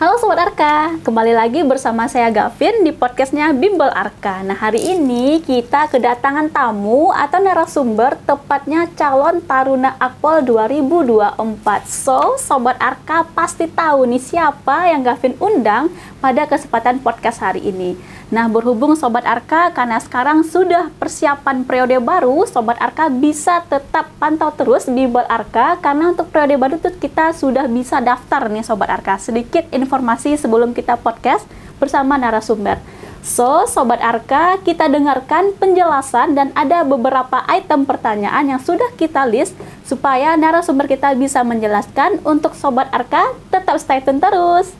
Halo Sobat Arka, kembali lagi bersama saya Gavin di podcastnya Bimbel Arka. Nah, hari ini kita kedatangan tamu atau narasumber, tepatnya calon Taruna Akpol 2024. So, Sobat Arka pasti tahu nih siapa yang Gavin undang pada kesempatan podcast hari ini. Nah, berhubung Sobat Arka, karena sekarang sudah persiapan periode baru, Sobat Arka bisa tetap pantau terus Bimbel Arka, karena untuk periode baru itu kita sudah bisa daftar nih Sobat Arka. Sedikit informasi sebelum kita podcast bersama narasumber. So, Sobat Arka, kita dengarkan penjelasan dan ada beberapa item pertanyaan yang sudah kita list supaya narasumber kita bisa menjelaskan. Untuk Sobat Arka, tetap stay tune terus.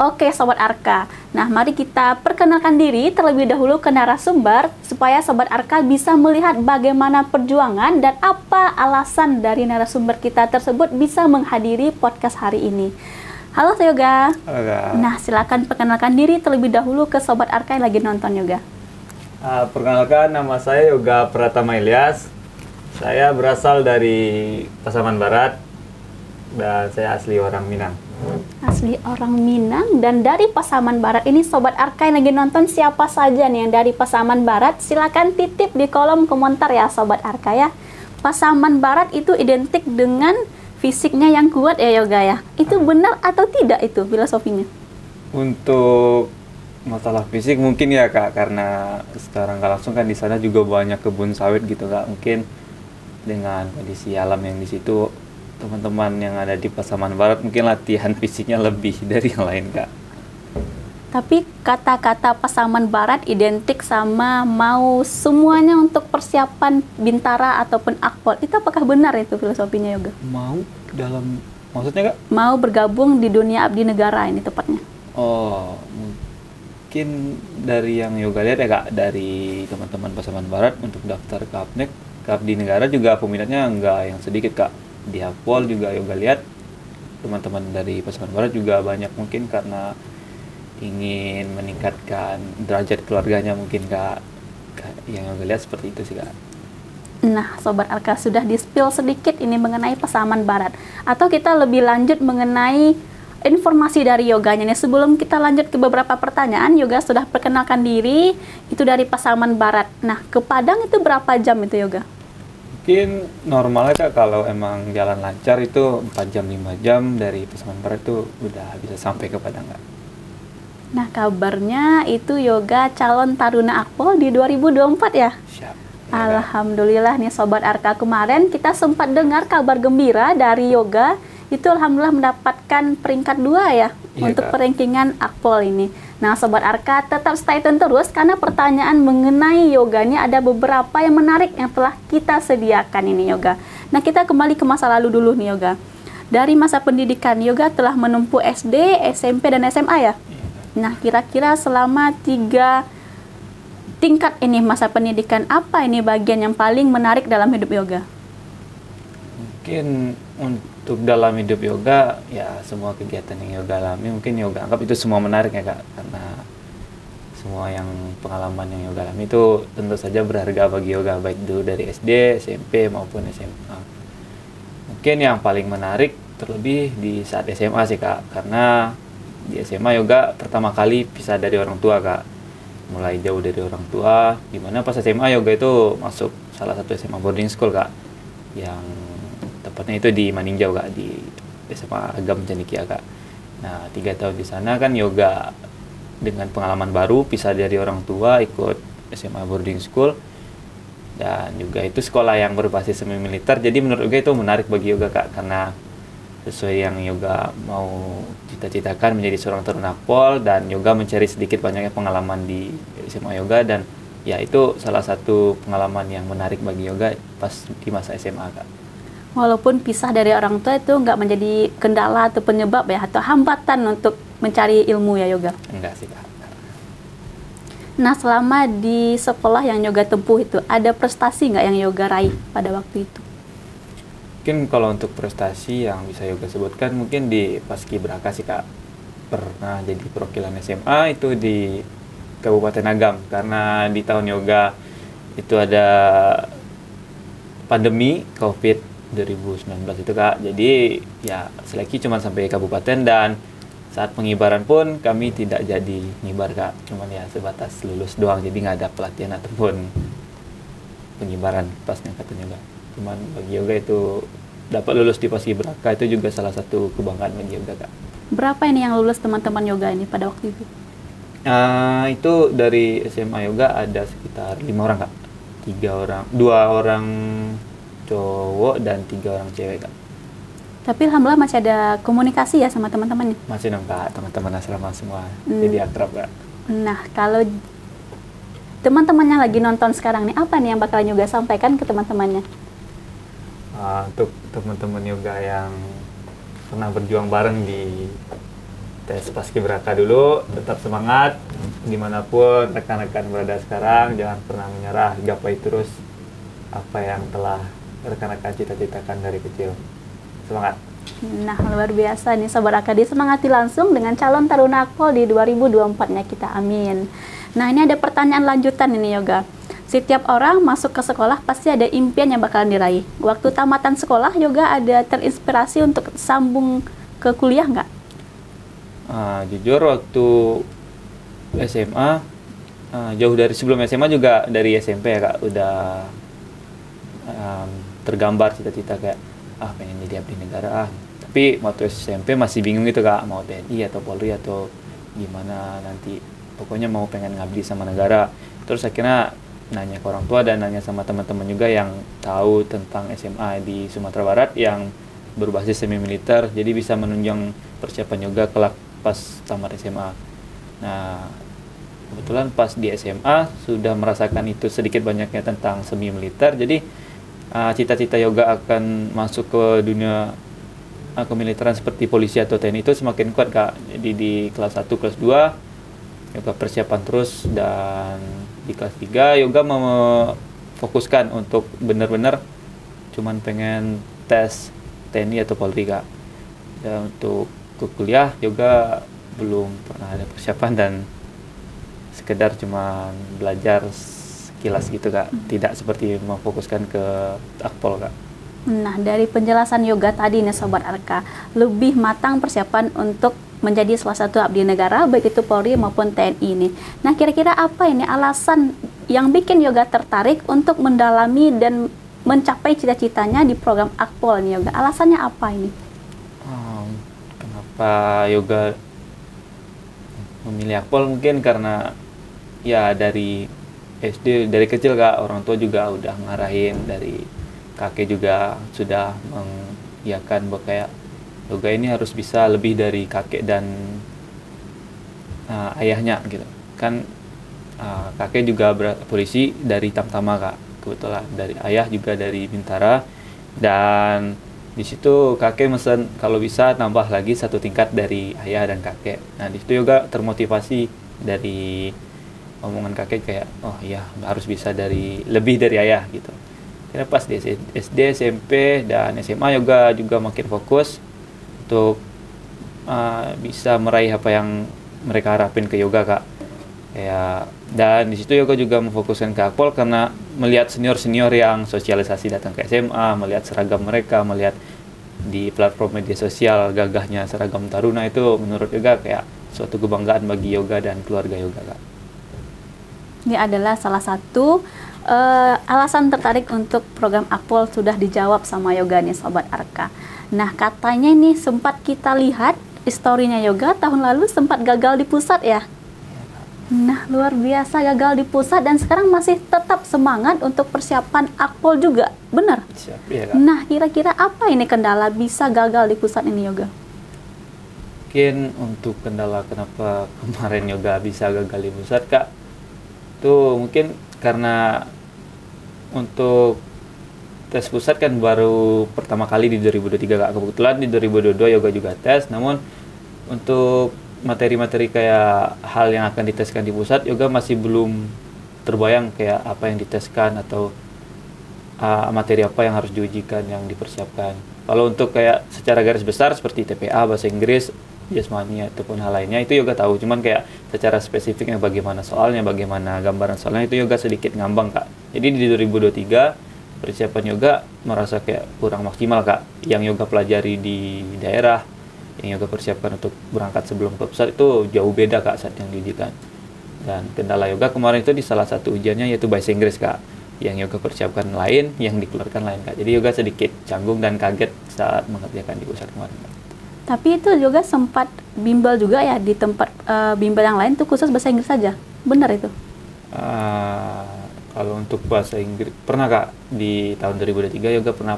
Oke Sobat Arka, nah mari kita perkenalkan diri terlebih dahulu ke narasumber supaya Sobat Arka bisa melihat bagaimana perjuangan dan apa alasan dari narasumber kita tersebut bisa menghadiri podcast hari ini. Halo Yoga. Halo. Nah silakan perkenalkan diri terlebih dahulu ke Sobat Arka yang lagi nonton Yoga. Perkenalkan, nama saya Yoga Pratama Ilyas. Saya berasal dari Pasaman Barat dan saya asli orang Minang. Asli orang Minang dan dari Pasaman Barat. Ini Sobat Arka yang lagi nonton siapa saja nih yang dari Pasaman Barat, silakan titip di kolom komentar ya Sobat Arka ya. Pasaman Barat itu identik dengan fisiknya yang kuat ya Yoga ya. Itu benar atau tidak itu filosofinya? Untuk masalah fisik mungkin ya Kak, karena sekarang nggak langsung kan di sana juga banyak kebun sawit gitu Kak. Mungkin dengan kondisi alam yang di situ, teman-teman yang ada di Pasaman Barat mungkin latihan fisiknya lebih dari yang lain Kak. Tapi kata-kata Pasaman Barat identik sama mau semuanya untuk persiapan Bintara ataupun Akpol. Itu apakah benar itu filosofinya Yoga? Mau dalam maksudnya Kak? Mau bergabung di dunia abdi negara ini tepatnya. Oh, mungkin dari yang Yoga lihat ya Kak, dari teman-teman Pasaman Barat untuk daftar ke Apnek, ke abdi negara juga peminatnya nggak yang sedikit Kak. Di Akpol juga Yoga lihat teman-teman dari Pasaman Barat juga banyak, mungkin karena ingin meningkatkan derajat keluarganya mungkin Kak. Yang Yoga lihat seperti itu sih Kak. Nah Sobat Arka sudah di-spill sedikit ini mengenai Pasaman Barat, atau kita lebih lanjut mengenai informasi dari Yoganya nih. Sebelum kita lanjut ke beberapa pertanyaan, Yoga sudah perkenalkan diri itu dari Pasaman Barat. Nah ke Padang itu berapa jam itu Yoga? Mungkin normalnya Kak, kalau emang jalan lancar itu 4 jam 5 jam dari Pasaman Barat itu udah bisa sampai ke Padang Kak. Nah kabarnya itu Yoga calon Taruna Akpol di 2024 ya? Siap. Alhamdulillah nih Sobat Arka, kemarin kita sempat dengar kabar gembira dari Yoga. Itu alhamdulillah mendapatkan peringkat 2 ya, untuk Kak, perankingan Akpol ini. Nah Sobat Arka tetap stay tune terus karena pertanyaan mengenai Yoganya ada beberapa yang menarik yang telah kita sediakan ini Yoga. Nah kita kembali ke masa lalu dulu nih Yoga. Dari masa pendidikan Yoga telah menempuh SD, SMP dan SMA ya. Nah kira-kira selama 3 tingkat ini masa pendidikan, apa ini bagian yang paling menarik dalam hidup Yoga? Mungkin untuk dalam hidup Yoga, ya semua kegiatan yang Yoga alami mungkin Yoga anggap itu semua menarik ya Kak, karena semua yang pengalaman yang Yoga alami itu tentu saja berharga bagi Yoga, baik dulu dari SD, SMP maupun SMA. Mungkin yang paling menarik terlebih di saat SMA sih Kak, karena di SMA Yoga pertama kali pisah dari orang tua Kak, mulai jauh dari orang tua, dimana pas SMA Yoga itu masuk salah satu SMA boarding school Kak, yang tepatnya itu di Maninjau Kak, di SMA Agam Cendekia Kak. Nah 3 tahun di sana kan Yoga dengan pengalaman baru, pisah dari orang tua, ikut SMA boarding school, dan juga itu sekolah yang berbasis semi militer. Jadi menurut Yoga itu menarik bagi Yoga Kak, karena sesuai yang Yoga mau cita-citakan menjadi seorang Taruna Akpol, dan Yoga mencari sedikit banyaknya pengalaman di SMA Yoga, dan ya itu salah satu pengalaman yang menarik bagi Yoga pas di masa SMA Kak. Walaupun pisah dari orang tua itu nggak menjadi kendala atau penyebab ya, atau hambatan untuk mencari ilmu ya Yoga? Enggak sih Kak. Nah selama di sekolah yang Yoga tempuh itu, ada prestasi nggak yang Yoga raih pada waktu itu? Mungkin kalau untuk prestasi yang bisa Yoga sebutkan mungkin di Paskibraka sih Kak. Pernah jadi perwakilan SMA itu di Kabupaten Agam, karena di tahun Yoga itu ada pandemi COVID 2019 itu Kak. Jadi ya seleksi cuma sampai kabupaten, dan saat pengibaran pun kami tidak jadi ngibar Kak. Cuman ya sebatas lulus doang, jadi nggak ada pelatihan ataupun pengibaran pasnya katanya Kak. Cuman bagi yoga itu dapat lulus di Paskibraka itu juga salah satu kebanggaan bagi yoga Kak. Berapa ini yang lulus teman-teman yoga ini pada waktu itu? Itu dari SMA yoga ada sekitar 5 orang Kak. 3 orang, 2 orang cowok dan 3 orang cewek Kak. Tapi alhamdulillah masih ada komunikasi ya sama teman-temannya? Masih dong Kak, teman-teman asrama semua. Jadi akrab Kak. Nah, kalau teman-temannya lagi nonton sekarang nih, apa nih yang bakalan yoga sampaikan ke teman-temannya? Untuk teman-teman yoga yang pernah berjuang bareng di tes Paskibraka dulu, tetap semangat dimanapun rekan-rekan berada sekarang, jangan pernah menyerah, gapai terus apa yang telah rekan-rekan cita-citakan dari kecil. Semangat. Nah, luar biasa nih Sobat Aka, disemangati langsung dengan calon Taruna Akpol di 2024-nya kita, amin. Nah, ini ada pertanyaan lanjutan ini yoga. Setiap orang masuk ke sekolah pasti ada impian yang bakalan diraih. Waktu tamatan sekolah yoga ada terinspirasi untuk sambung ke kuliah nggak? Jujur waktu SMA, jauh dari sebelum SMA juga dari SMP ya Kak, udah tergambar cita-cita kayak pengen jadi abdi negara tapi waktu SMP masih bingung gitu Kak, mau TNI atau Polri atau gimana nanti, pokoknya mau pengen ngabdi sama negara. Terus akhirnya nanya ke orang tua dan nanya sama teman-teman juga yang tahu tentang SMA di Sumatera Barat yang berbasis semi militer, jadi bisa menunjang persiapan yoga kelak pas tamat SMA. Nah, kebetulan pas di SMA sudah merasakan itu sedikit banyaknya tentang semi militer, jadi cita-cita yoga akan masuk ke dunia kemiliteran seperti polisi atau TNI itu semakin kuat Kak. Jadi di kelas 1, kelas 2 yoga persiapan terus, dan di kelas 3 yoga memfokuskan untuk benar-benar cuman pengen tes TNI atau Polri Kak. Dan untuk ke kuliah yoga belum pernah ada persiapan dan sekedar cuman belajar kilas gitu Kak, tidak seperti memfokuskan ke Akpol Kak. Nah, dari penjelasan yoga tadi nih Sobat Arka, lebih matang persiapan untuk menjadi salah satu abdi negara, baik itu Polri maupun TNI ini. Nah, kira-kira apa ini alasan yang bikin yoga tertarik untuk mendalami dan mencapai cita-citanya di program Akpol nih yoga? Alasannya apa ini? Kenapa yoga memilih Akpol? Mungkin karena ya dari SD, dari kecil Kak, orang tua juga udah ngarahin, dari kakek juga sudah mengiyakan bahwa kayak yoga ini harus bisa lebih dari kakek dan ayahnya gitu kan. Kakek juga polisi dari Tamtama Kak, kebetulan dari ayah juga dari Bintara, dan di situ kakek mesen kalau bisa tambah lagi 1 tingkat dari ayah dan kakek. Nah, di situ yoga termotivasi dari omongan kakek kayak iya harus bisa lebih dari ayah gitu. Karena pas di SD, SMP dan SMA yoga juga makin fokus untuk bisa meraih apa yang mereka harapin ke yoga Kak. Dan di situ yoga juga memfokuskan ke Akpol karena melihat senior-senior yang sosialisasi datang ke SMA, melihat seragam mereka, melihat di platform media sosial gagahnya seragam Taruna, itu menurut yoga kayak suatu kebanggaan bagi yoga dan keluarga yoga Kak. Ini adalah salah satu alasan tertarik untuk program Akpol sudah dijawab sama yoga nih Sobat Arka. Nah, katanya ini sempat kita lihat historinya yoga tahun lalu sempat gagal di pusat ya. Nah, luar biasa gagal di pusat dan sekarang masih tetap semangat untuk persiapan Akpol juga, benar? Siap, iya, Kak. Nah, kira-kira apa ini kendala bisa gagal di pusat ini yoga? Mungkin untuk kendala kenapa kemarin yoga bisa gagal di pusat Kak, itu mungkin karena untuk tes pusat kan baru pertama kali di 2023 Kak. Kebetulan di 2022 yoga juga tes, namun untuk materi-materi kayak hal yang akan diteskan di pusat yoga masih belum terbayang kayak apa yang diteskan atau materi apa yang harus diujikan, yang dipersiapkan. Kalau untuk kayak secara garis besar seperti TPA, bahasa Inggris, jasmani ataupun hal lainnya itu yoga tahu, cuman kayak secara spesifiknya bagaimana soalnya, bagaimana gambaran soalnya itu yoga sedikit ngambang Kak. Jadi di 2023 persiapan yoga merasa kayak kurang maksimal Kak. Yang yoga pelajari di daerah, yang yoga persiapkan untuk berangkat sebelum ke pusat itu jauh beda Kak saat yang didikan. Dan kendala yoga kemarin itu di salah satu ujiannya yaitu bahasa Inggris Kak. Yang yoga persiapkan lain, yang dikeluarkan lain Kak. Jadi yoga sedikit canggung dan kaget saat mengerjakan di pusat kemarin Kak. Tapi itu juga sempat bimbel juga ya di tempat bimbel yang lain tuh khusus bahasa Inggris saja. Benar itu? Kalau untuk bahasa Inggris pernah Kak, di tahun 2023 yoga pernah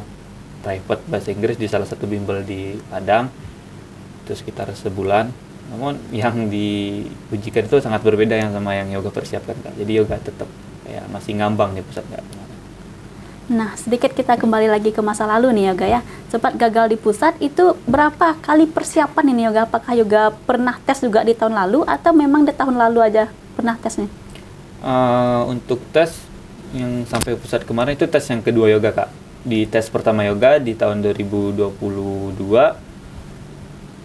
private bahasa Inggris di salah satu bimbel di Padang, itu sekitar sebulan. Namun yang diujikan itu sangat berbeda yang sama yang yoga persiapkan Kak. Jadi yoga tetap kayak masih ngambang di pusat Kak. Nah, sedikit kita kembali lagi ke masa lalu nih Yoga ya. Sempat gagal di pusat, itu berapa kali persiapan ini Yoga? Apakah Yoga pernah tes juga di tahun lalu atau memang di tahun lalu aja pernah tesnya? Untuk tes yang sampai pusat kemarin itu tes yang kedua yoga Kak. Di tes pertama yoga di tahun 2022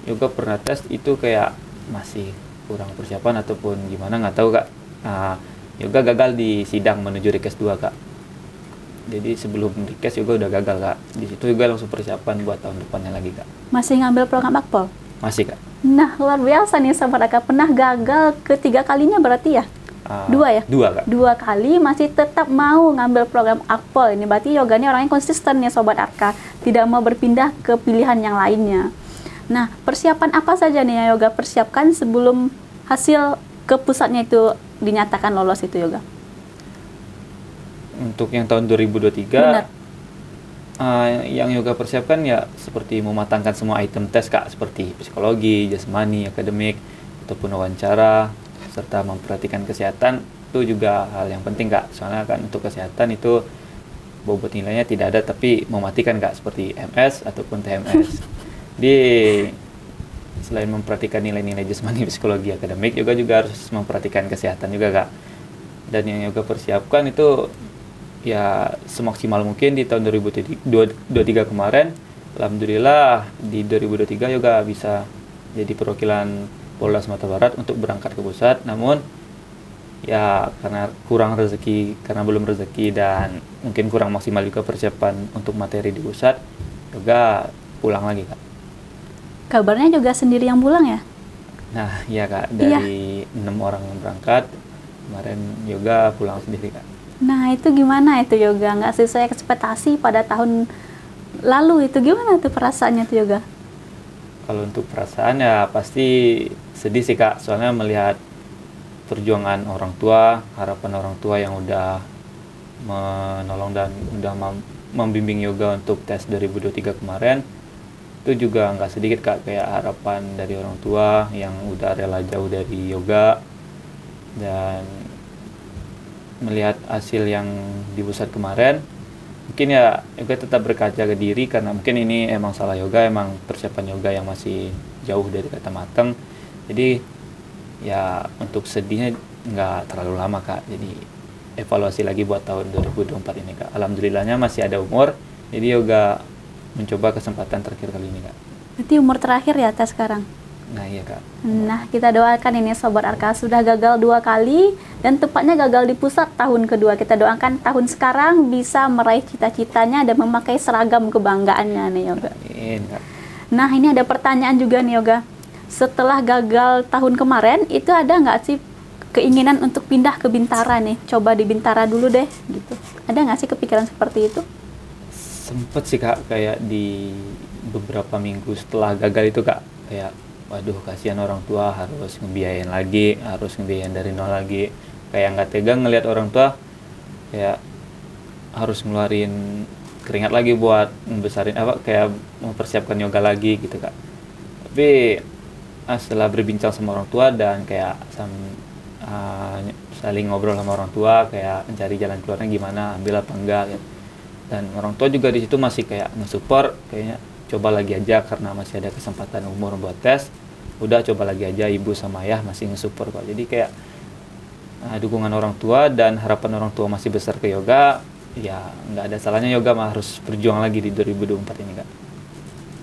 yoga pernah tes itu kayak masih kurang persiapan ataupun gimana nggak tahu Kak. Yoga gagal di sidang menuju rekes 2 Kak. Jadi sebelum rekes yoga udah gagal Kak. Di situ yoga langsung persiapan buat tahun depannya lagi Kak. Masih ngambil program Akpol? Masih Kak. Nah, luar biasa nih Sobat Aka, pernah gagal ketiga kalinya berarti ya? Dua ya? Dua Kak. 2 kali masih tetap mau ngambil program Akpol. Ini berarti Yoga ini orangnya konsisten ya Sobat Aka, tidak mau berpindah ke pilihan yang lainnya. Nah, persiapan apa saja nih yang Yoga persiapkan sebelum hasil ke pusatnya itu dinyatakan lolos itu Yoga? Untuk yang tahun 2023 Benar. Yang yoga persiapkan ya seperti mematangkan semua item tes Kak, seperti psikologi, jasmani, akademik, ataupun wawancara, serta memperhatikan kesehatan. Itu juga hal yang penting Kak, soalnya kan untuk kesehatan itu bobot nilainya tidak ada tapi mematikan Kak, seperti MS ataupun TMS. Selain memperhatikan nilai-nilai jasmani, psikologi, akademik, juga harus memperhatikan kesehatan juga Kak. Dan yang yoga persiapkan itu ya semaksimal mungkin di tahun 2023 kemarin. Alhamdulillah di 2023 yoga bisa jadi perwakilan Polda Sumatera Barat untuk berangkat ke pusat. Namun ya karena belum rezeki dan mungkin kurang maksimal juga persiapan untuk materi di pusat, yoga pulang lagi Kak. Kabarnya juga sendiri yang pulang ya? Nah iya Kak, dari 6 orang yang berangkat kemarin yoga pulang sendiri Kak. Nah, itu gimana itu Yoga? Nggak sesuai ekspektasi pada tahun lalu itu, gimana tuh perasaannya tuh Yoga? Kalau untuk perasaan ya pasti sedih sih Kak, soalnya melihat perjuangan orang tua, harapan orang tua yang udah menolong dan udah membimbing yoga untuk tes 2023 kemarin, itu juga nggak sedikit Kak, kayak harapan dari orang tua yang udah rela jauh dari yoga. Dan melihat hasil yang di pusat kemarin, mungkin ya yoga tetap berkaca ke diri, karena mungkin ini emang salah yoga, emang persiapan yoga yang masih jauh dari kata matang. Jadi ya untuk sedihnya nggak terlalu lama Kak, jadi evaluasi lagi buat tahun 2024 ini Kak. Alhamdulillahnya masih ada umur, jadi yoga mencoba kesempatan terakhir kali ini Kak. Berarti umur terakhir ya tes sekarang? Nah iya Kak. Nah, kita doakan ini Sobat Arka, sudah gagal 2 kali dan tepatnya gagal di pusat tahun kedua. Kita doakan tahun sekarang bisa meraih cita-citanya dan memakai seragam kebanggaannya nih Yoga. Amin Kak. Nah, ini ada pertanyaan juga nih Yoga. Setelah gagal tahun kemarin, itu ada nggak sih keinginan untuk pindah ke Bintara nih? Coba di Bintara dulu deh gitu. Ada nggak sih kepikiran seperti itu? Sempet sih Kak, kayak di beberapa minggu setelah gagal itu Kak, kayak waduh kasihan orang tua, harus ngebiayain lagi, harus ngebiayain dari nol lagi, kayak nggak tegang ngelihat orang tua kayak harus ngeluarin keringat lagi buat membesarin kayak mempersiapkan yoga lagi gitu Kak. Tapi setelah berbincang sama orang tua dan kayak saling ngobrol sama orang tua, kayak mencari jalan keluarnya gimana, ambil apa enggak gitu. Dan orang tua juga di situ masih kayak nge-support, kayaknya coba lagi aja karena masih ada kesempatan umur buat tes, udah coba lagi aja, ibu sama ayah masih nge-support kok. Jadi kayak dukungan orang tua dan harapan orang tua masih besar ke yoga, ya nggak ada salahnya yoga mah harus berjuang lagi di 2024 ini Kak.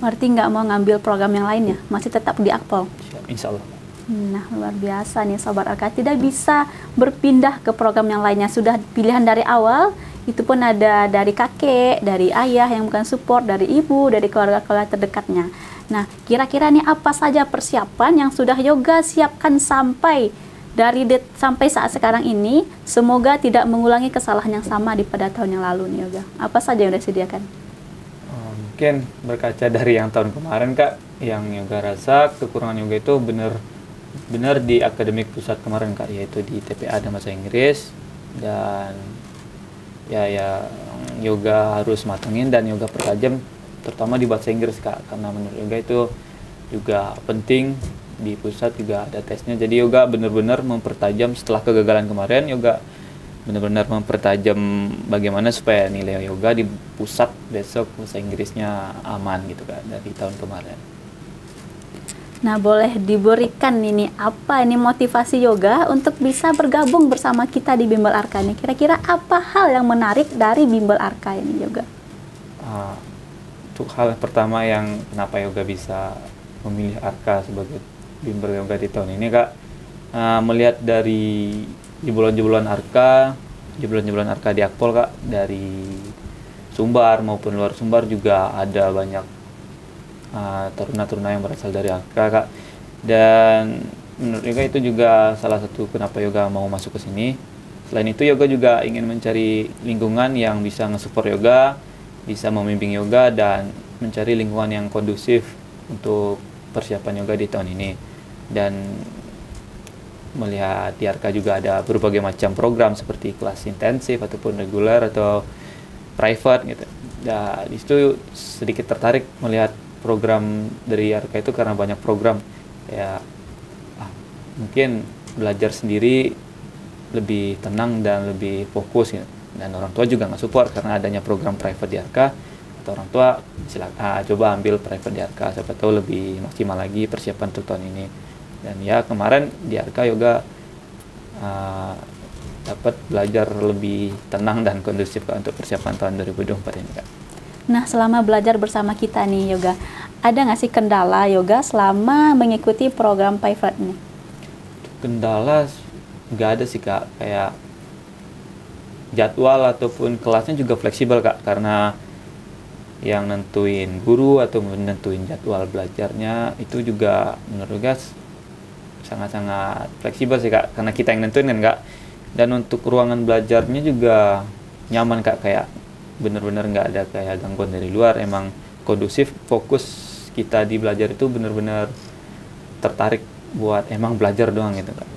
Berarti nggak mau ngambil program yang lainnya, masih tetap di Akpol? Insya Allah. Nah, luar biasa nih Sobat Arka, tidak bisa berpindah ke program yang lainnya, sudah pilihan dari awal Itu pun ada dari kakek, dari ayah yang bukan support, dari ibu, dari keluarga-keluarga terdekatnya. Nah, kira-kira nih apa saja persiapan yang sudah yoga siapkan sampai saat sekarang ini, semoga tidak mengulangi kesalahan yang sama pada tahun yang lalu nih yoga. Apa saja yang sudah disediakan? Mungkin berkaca dari yang tahun kemarin Kak, yang yoga rasa kekurangan yoga itu benar di akademik pusat kemarin Kak, yaitu di TPA dan bahasa Inggris, dan ya yoga harus matengin dan yoga pertajam terutama di bahasa Inggris Kak, karena menurut yoga itu juga penting. Di pusat juga ada tesnya, jadi yoga benar-benar mempertajam setelah kegagalan kemarin. Yoga benar-benar mempertajam bagaimana supaya nilai yoga di pusat besok bahasa Inggrisnya aman gitu Kak, dari tahun kemarin. Nah, boleh diberikan apa motivasi yoga untuk bisa bergabung bersama kita di Bimbel Arka ini? Kira-kira apa hal yang menarik dari Bimbel Arka ini yoga? Untuk hal pertama yang kenapa yoga bisa memilih Arka sebagai bimbel yoga di tahun ini Kak, melihat dari jebolan-jebolan Arka di Akpol Kak, dari Sumbar maupun luar Sumbar juga ada banyak taruna-taruna yang berasal dari Arka Kak, dan menurut yoga itu juga salah satu kenapa yoga mau masuk ke sini. Selain itu yoga juga ingin mencari lingkungan yang bisa nge-support yoga, bisa membimbing yoga, dan mencari lingkungan yang kondusif untuk persiapan yoga di tahun ini. Dan melihat di Arka juga ada berbagai macam program seperti kelas intensif ataupun reguler atau private gitu. Dan di situ sedikit tertarik melihat program dari Arka itu karena banyak program ya, mungkin belajar sendiri lebih tenang dan lebih fokus gitu. Dan orang tua juga nggak support karena adanya program private di Arka, atau orang tua silakan coba ambil private di Arka, siapa tahu lebih maksimal lagi persiapan untuk tahun ini. Dan ya kemarin di Arka yoga dapat belajar lebih tenang dan kondusif Kak, untuk persiapan tahun 2024 ini Kak. Nah, selama belajar bersama kita nih yoga, ada nggak sih kendala yoga selama mengikuti program private ini? Kendala nggak ada sih Kak, kayak jadwal ataupun kelasnya juga fleksibel Kak, karena yang nentuin guru atau nentuin jadwal belajarnya itu juga menurut guys sangat-sangat fleksibel sih Kak, karena kita yang nentuin kan Kak. Dan untuk ruangan belajarnya juga nyaman Kak, kayak bener-bener nggak ada kayak gangguan dari luar, emang kondusif, fokus kita di belajar itu bener-bener tertarik buat emang belajar doang gitu Kak.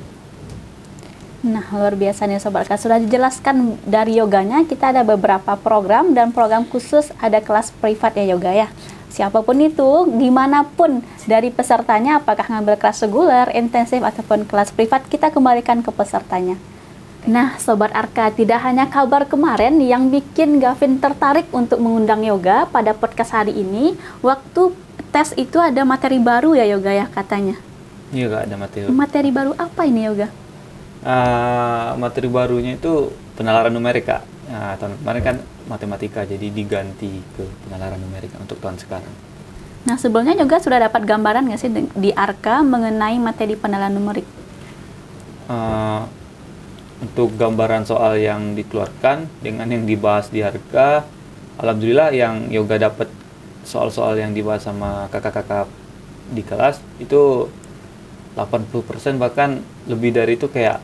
Nah, luar biasa nih Sobat Arka, sudah dijelaskan dari yoganya, kita ada beberapa program dan program khusus, ada kelas privat ya yoga ya. Siapapun itu, gimana pun dari pesertanya, apakah ngambil kelas reguler, intensif ataupun kelas privat, kita kembalikan ke pesertanya. Nah, Sobat Arka, tidak hanya kabar kemarin yang bikin Gavin tertarik untuk mengundang yoga pada podcast hari ini, waktu tes itu ada materi baru ya yoga ya katanya. Iya Kak, ada materi. Materi baru apa ini yoga? Materi barunya itu penalaran numerik Kak. Tahun kemarin kan matematika, jadi diganti ke penalaran numerik untuk tahun sekarang. Nah, sebelumnya juga sudah dapat gambaran nggak sih di Arka mengenai materi penalaran numerik? Untuk gambaran soal yang dikeluarkan dengan yang dibahas di Arka, alhamdulillah yang yoga dapat soal-soal yang dibahas sama kakak-kakak di kelas itu 80%, bahkan lebih dari itu, kayak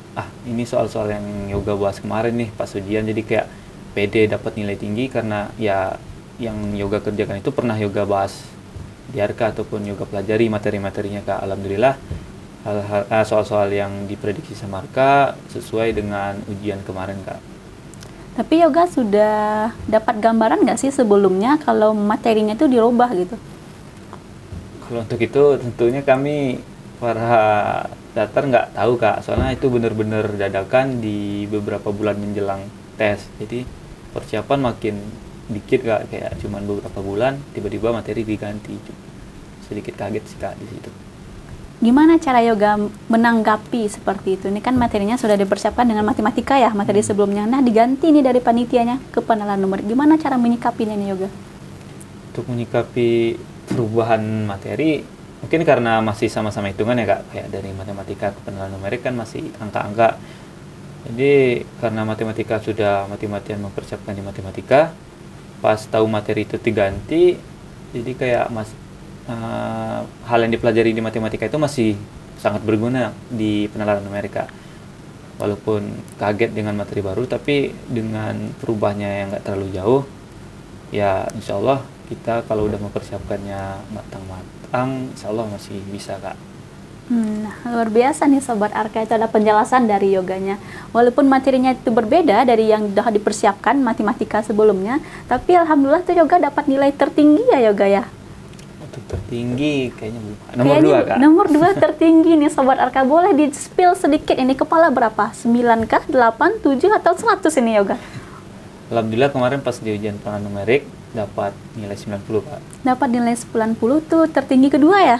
ini soal-soal yang yoga bahas kemarin nih pas ujian, jadi kayak pede dapat nilai tinggi karena ya yang yoga kerjakan itu pernah yoga bahas di Arka ataupun yoga pelajari materi-materinya Kak. Alhamdulillah soal-soal yang diprediksi sama Arka sesuai dengan ujian kemarin Kak. Tapi yoga sudah dapat gambaran nggak sih sebelumnya kalau materinya itu dirubah gitu? Kalau untuk itu tentunya kami para datar nggak tahu Kak, soalnya itu benar-benar dadakan di beberapa bulan menjelang tes, jadi persiapan makin dikit Kak, kayak cuman beberapa bulan tiba-tiba materi diganti. Sedikit kaget sih Kak di situ. Gimana cara yoga menanggapi seperti itu? Ini kan materinya sudah dipersiapkan dengan matematika ya, materi sebelumnya. Nah, diganti nih dari panitianya ke penalaran numerik. Gimana cara menyikapinya nih yoga? Untuk menyikapi perubahan materi, mungkin karena masih sama-sama hitungan ya Kak, kayak dari matematika ke penalaran numerik kan masih angka-angka. Jadi karena matematika sudah mati-matian mempersiapkan di matematika, pas tahu materi itu diganti, jadi kayak hal yang dipelajari di matematika itu masih sangat berguna di penalaran numerika. Walaupun kaget dengan materi baru, tapi dengan perubahannya yang nggak terlalu jauh, ya insya Allah kita kalau udah mempersiapkannya matang-matang, insya Allah masih bisa Kak. Nah, luar biasa nih Sobat Arka, itu ada penjelasan dari yoganya. Walaupun materinya itu berbeda dari yang sudah dipersiapkan matematika sebelumnya, tapi alhamdulillah tuh yoga dapat nilai tertinggi ya yoga ya. Untuk tertinggi kayaknya nomor 2 Kak. Nomor 2 tertinggi nih Sobat Arka. Boleh di-spill sedikit ini, kepala berapa? 9 kah? 8, 7 atau 100 ini yoga? Alhamdulillah kemarin pas di ujian pengenalan numerik dapat nilai 90 Kak. Dapat nilai 90 tuh tertinggi kedua ya?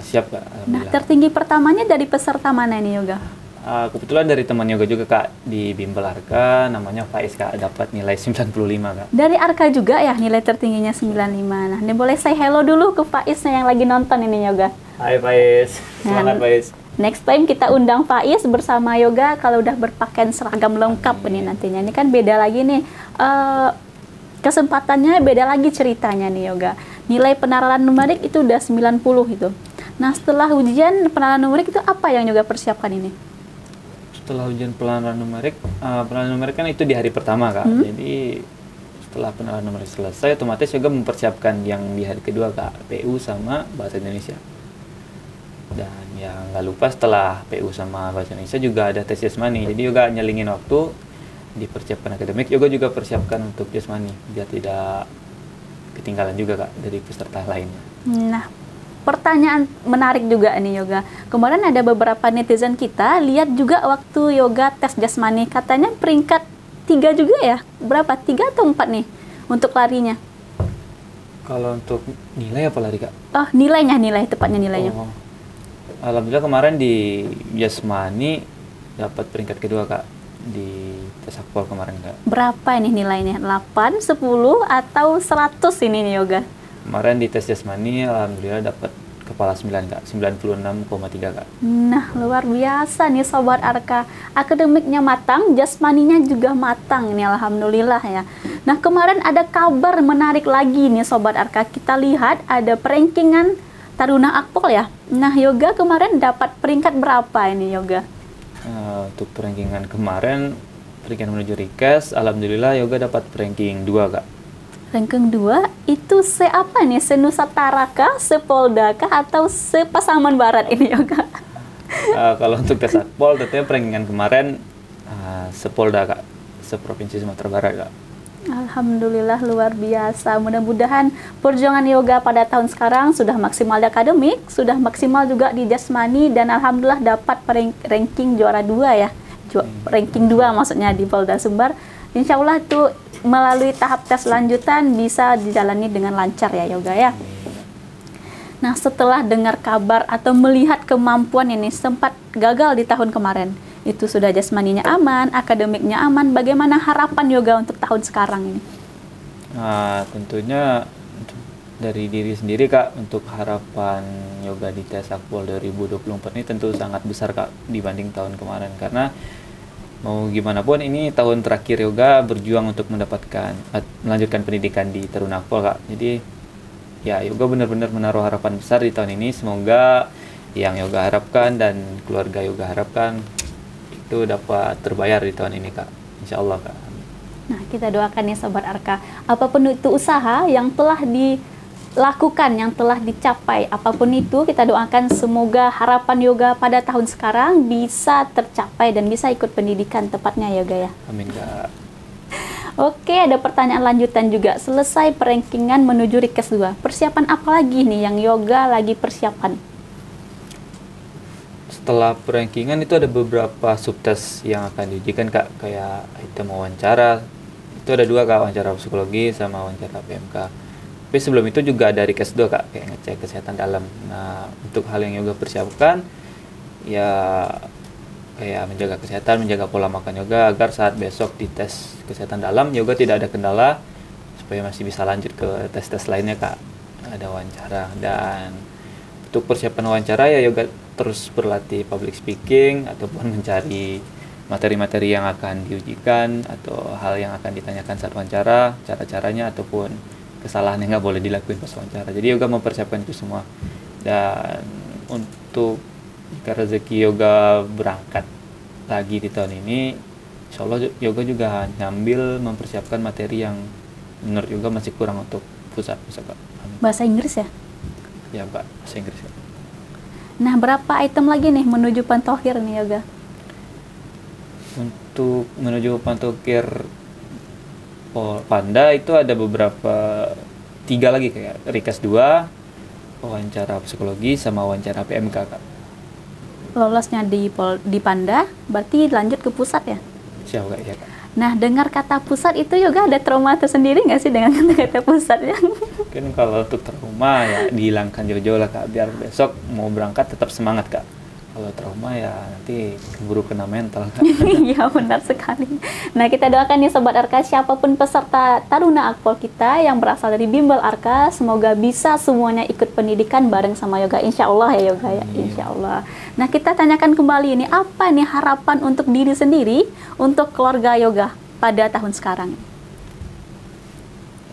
Siap Kak, Nah, alhamdulillah. tertinggi pertamanya dari peserta mana ini yoga? Kebetulan dari teman yoga juga Kak di Bimbel Arka, namanya Faiz Kak, dapat nilai 95 Kak. Dari Arka juga ya nilai tertingginya 95. Nah, ini boleh say hello dulu ke Faiznya yang lagi nonton ini yoga. Hai Faiz, semangat Faiz. Next time kita undang Faiz bersama yoga kalau udah berpakaian seragam lengkap ini nantinya. Ini kan beda lagi nih, kesempatannya beda lagi ceritanya nih yoga. Nilai penalaran numerik itu udah 90 itu. Nah, setelah ujian penalaran numerik itu apa yang yoga persiapkan ini? Setelah ujian penalaran numerik kan itu di hari pertama Kak. Jadi setelah penalaran numerik selesai, otomatis juga mempersiapkan yang di hari kedua Kak, PU sama Bahasa Indonesia. Dan yang nggak lupa setelah PU sama Bahasa Indonesia juga ada tes jasmani. Jadi juga nyelingin waktu di persiapan akademik, juga persiapkan untuk jasmani biar tidak ketinggalan juga Kak dari peserta lainnya. Nah, pertanyaan menarik juga nih yoga. Kemarin ada beberapa netizen kita lihat juga waktu yoga tes jasmani, katanya peringkat 3 juga ya? Berapa? 3 atau 4 nih untuk larinya? Kalau untuk nilai apa lari Kak? Oh, nilai, tepatnya nilainya. Alhamdulillah kemarin di jasmani dapat peringkat kedua Kak di tes akpol kemarin Kak. Berapa ini nilainya? 8, 10 atau 100 ini nih yoga? Kemarin di tes jasmani alhamdulillah dapat kepala 9 Kak, 96,3 Kak. Nah, luar biasa nih Sobat Arka. Akademiknya matang, jasmaninya juga matang ini alhamdulillah ya. Nah, kemarin ada kabar menarik lagi nih Sobat Arka. Kita lihat ada perankingan Taruna Akpol ya. Nah, yoga kemarin dapat peringkat berapa ini yoga? Untuk rankingan kemarin, peringkat menuju Rikes, alhamdulillah yoga dapat ranking 2 Kak. Ranking 2 itu apa nih? Se-Nusantara kah, se-Polda kah, atau se-Pasaman Barat ini yoga? Kalau untuk tes akpol, tentunya perankingan kemarin se-Polda Kak, se-Provinsi Sumatera Barat Kak. Alhamdulillah luar biasa. Mudah-mudahan perjuangan yoga pada tahun sekarang sudah maksimal di akademik, sudah maksimal juga di jasmani, dan alhamdulillah dapat ranking juara 2 ya. Ranking 2 maksudnya di Polda Sumbar. Insya Allah itu melalui tahap tes lanjutan bisa dijalani dengan lancar ya yoga ya. Nah, setelah dengar kabar atau melihat kemampuan ini sempat gagal di tahun kemarin, itu sudah jasmaninya aman, akademiknya aman, bagaimana harapan yoga untuk tahun sekarang ini? Tentunya dari diri sendiri Kak, untuk harapan yoga di tes akpol 2024 ini tentu sangat besar Kak dibanding tahun kemarin, karena mau gimana pun ini tahun terakhir yoga berjuang untuk melanjutkan pendidikan di Taruna Akpol Kak. Jadi ya yoga benar-benar menaruh harapan besar di tahun ini. Semoga yang yoga harapkan dan keluarga yoga harapkan itu dapat terbayar di tahun ini Kak, insya Allah Kak. Nah, kita doakan ya Sobat Arka, apapun itu usaha yang telah dilakukan, yang telah dicapai, apapun itu kita doakan semoga harapan yoga pada tahun sekarang bisa tercapai dan bisa ikut pendidikan tepatnya yoga ya. Amin Kak. Oke, ada pertanyaan lanjutan juga. Selesai perankingan menuju Rikes 2, persiapan apa lagi nih yang yoga lagi persiapan? Setelah perankingan itu ada beberapa subtes yang akan diujikan Kak, kayak item wawancara. Itu ada 2 Kak, wawancara psikologi sama wawancara PMK. Tapi sebelum itu juga ada Rikes 2 Kak, kayak ngecek kesehatan dalam. Nah, untuk hal yang yoga persiapkan ya kayak menjaga kesehatan, menjaga pola makan yoga agar saat besok di tes kesehatan dalam yoga tidak ada kendala, supaya masih bisa lanjut ke tes-tes lainnya Kak. Ada wawancara, dan untuk persiapan wawancara ya yoga terus berlatih public speaking ataupun mencari materi-materi yang akan diujikan atau hal yang akan ditanyakan saat wawancara, cara-caranya ataupun kesalahan yang nggak boleh dilakuin pas wawancara. Jadi yoga mempersiapkan itu semua. Dan untuk jika rezeki yoga berangkat lagi di tahun ini, insya Allah yoga juga nyambil mempersiapkan materi yang menurut yoga masih kurang untuk pusat. Bahasa Inggris ya? Ya, Pak, bahasa Inggris. Ya. Nah, berapa item lagi nih menuju Pantohir nih yoga? Untuk menuju Pantohir Panda itu ada beberapa, 3 lagi kayak Rikas 2, wawancara psikologi sama wawancara PMK, Kak. Lolosnya di Panda, berarti lanjut ke pusat ya? Siap, Kak, ya, Kak. Nah, dengar kata pusat itu yoga ada trauma tersendiri nggak sih dengan kata-kata pusatnya? Mungkin kalau untuk trauma ya dihilangkan jauh-jauh lah, Kak, biar besok mau berangkat tetap semangat, Kak. Kalau trauma ya nanti keburu kena mental, Kak. Iya, benar sekali. Nah, kita doakan nih Sobat Arka, siapapun peserta Taruna Akpol kita yang berasal dari Bimbel Arka, semoga bisa semuanya ikut pendidikan bareng sama yoga. Insya Allah ya yoga ya, insya Allah. Nah, kita tanyakan kembali ini, apa nih harapan untuk diri sendiri, untuk keluarga yoga pada tahun sekarang?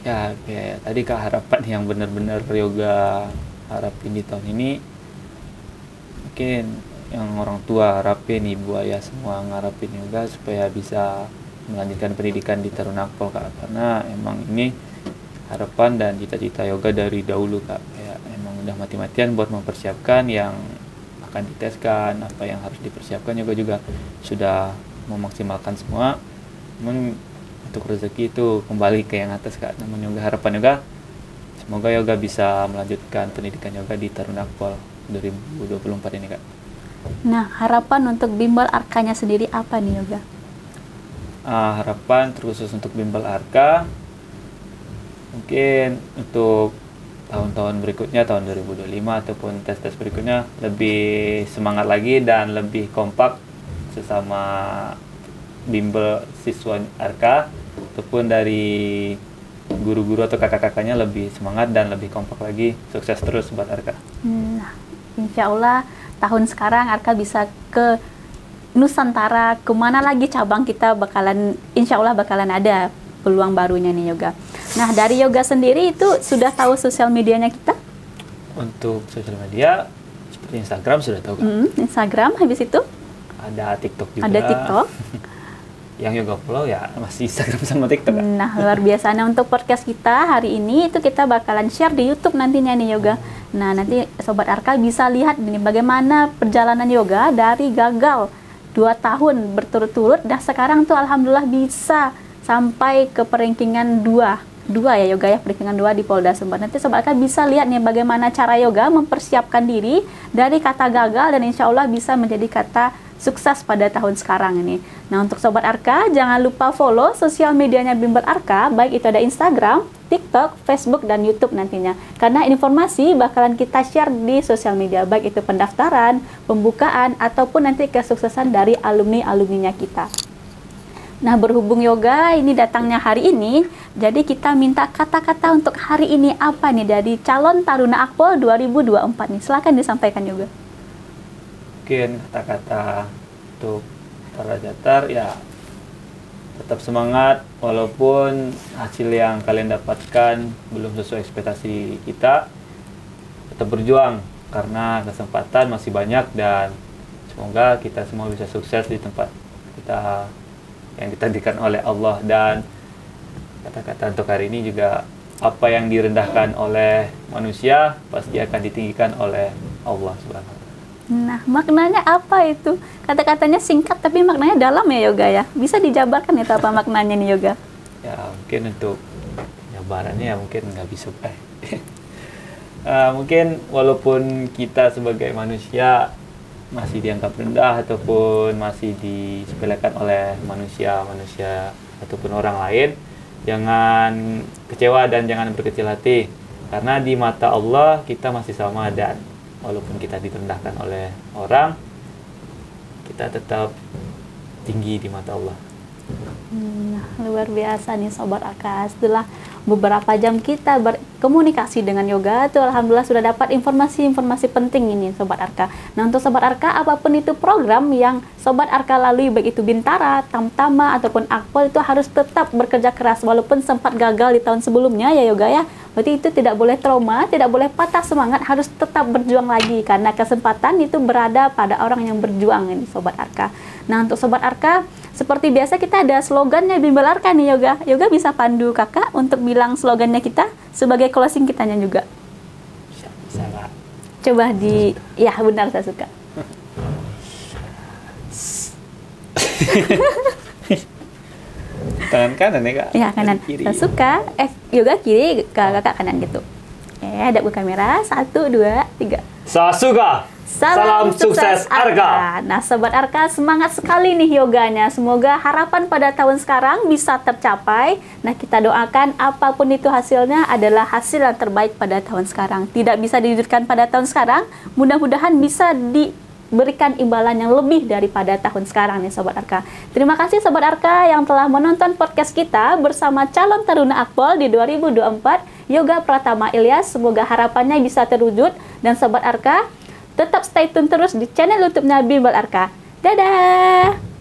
Ya, kayak tadi, Kak, harapan yang benar-benar yoga harapin di tahun ini, mungkin yang orang tua harapin, ibu ayah semua ngarapin yoga supaya bisa melanjutkan pendidikan di Taruna Akpol, Kak, karena emang ini harapan dan cita-cita yoga dari dahulu, Kak. Kayak emang udah mati-matian buat mempersiapkan yang akan diteskan, apa yang harus dipersiapkan, yoga juga sudah memaksimalkan semua. Namun untuk rezeki itu kembali ke yang atas, Kak. Namun yoga harapan yoga, semoga yoga bisa melanjutkan pendidikan yoga di Taruna Akpol 2024 ini, Kak. Nah, harapan untuk Bimbel Arkanya sendiri apa nih yoga? Harapan terkhusus untuk Bimbel Arka, mungkin untuk tahun-tahun berikutnya, tahun 2025 ataupun tes-tes berikutnya lebih semangat lagi dan lebih kompak sesama bimbel siswa Arka, ataupun dari guru-guru atau kakak-kakaknya lebih semangat dan lebih kompak lagi. Sukses terus buat Arka. Nah, insya Allah tahun sekarang Arka bisa ke Nusantara, kemana lagi cabang kita bakalan, insya Allah bakalan ada peluang barunya nih yoga. Nah, dari yoga sendiri itu sudah tahu sosial medianya kita? Untuk sosial media seperti Instagram sudah tahu, Kak. Instagram, habis itu ada TikTok juga. ada TikTok. Yang yoga follow ya masih Instagram sama TikTok, Kak. Nah, luar biasa. Nah, untuk podcast kita hari ini itu kita bakalan share di YouTube nantinya nih yoga. Nah, nanti Sobat Arka bisa lihat ini bagaimana perjalanan yoga dari gagal 2 tahun berturut-turut dan sekarang tuh alhamdulillah bisa sampai ke peringkingan 2 ya yoga ya, peringkingan 2 di Polda Sumbar. Nanti Sobat Arka bisa lihat nih bagaimana cara yoga mempersiapkan diri dari kata gagal dan insya Allah bisa menjadi kata sukses pada tahun sekarang ini. Nah, untuk Sobat Arka, jangan lupa follow sosial medianya Bimbel Arka, baik itu ada Instagram, TikTok, Facebook, dan YouTube nantinya. Karena informasi bakalan kita share di sosial media, baik itu pendaftaran, pembukaan, ataupun nanti kesuksesan dari alumni-alumninya kita. Nah, berhubung yoga ini datangnya hari ini, jadi kita minta kata-kata untuk hari ini apa nih dari calon Taruna Akpol 2024 nih. Silakan disampaikan yoga. Mungkin kata-kata untuk para datar ya, tetap semangat walaupun hasil yang kalian dapatkan belum sesuai ekspektasi kita. Tetap berjuang karena kesempatan masih banyak dan semoga kita semua bisa sukses di tempat kita yang ditakdirkan oleh Allah. Dan kata-kata untuk hari ini juga, apa yang direndahkan oleh manusia pasti akan ditinggikan oleh Allah Subhanahu. Nah, maknanya apa itu? Kata-katanya singkat tapi maknanya dalam ya yoga ya. Bisa dijabarkan itu apa maknanya nih yoga? Ya, mungkin untuk jabarannya ya mungkin nggak bisa. Mungkin walaupun kita sebagai manusia masih dianggap rendah ataupun masih disepelekan oleh manusia ataupun orang lain, jangan kecewa dan jangan berkecil hati. Karena di mata Allah kita masih sama, dan walaupun kita direndahkan oleh orang, kita tetap tinggi di mata Allah. Luar biasa nih Sobat Arka. Setelah beberapa jam kita berkomunikasi dengan yoga tuh alhamdulillah sudah dapat informasi-informasi penting ini Sobat Arka. Nah untuk Sobat Arka, apapun itu program yang Sobat Arka lalui, baik itu Bintara, Tamtama ataupun Akpol, itu harus tetap bekerja keras walaupun sempat gagal di tahun sebelumnya ya yoga ya. Berarti itu tidak boleh trauma, tidak boleh patah semangat, harus tetap berjuang lagi karena kesempatan itu berada pada orang yang berjuang ini Sobat Arka. Nah untuk Sobat Arka, seperti biasa kita ada slogannya Bimbel Arka nih yoga. Yoga bisa pandu kakak untuk bilang slogannya kita sebagai closing kitanya juga. Bisa Kak. Coba ya benar saya suka. Tangan kanan ya Kak? Ya kanan. Kiri. Saya suka. Yoga kiri, kakak kanan gitu. Hadap ke kamera. 1, 2, 3. Sasuka. Salam sukses Arka. Nah Sobat Arka, semangat sekali nih yoganya. Semoga harapan pada tahun sekarang bisa tercapai. Nah kita doakan apapun itu hasilnya adalah hasil yang terbaik pada tahun sekarang. Tidak bisa diwujudkan pada tahun sekarang, mudah-mudahan bisa diberikan imbalan yang lebih daripada tahun sekarang nih Sobat Arka. Terima kasih Sobat Arka yang telah menonton podcast kita bersama calon taruna Akpol di 2024, Yoga Pratama Ilyas. Semoga harapannya bisa terwujud dan Sobat Arka tetap stay tune terus di channel YouTube-nya Bimbel Arka. Dadah!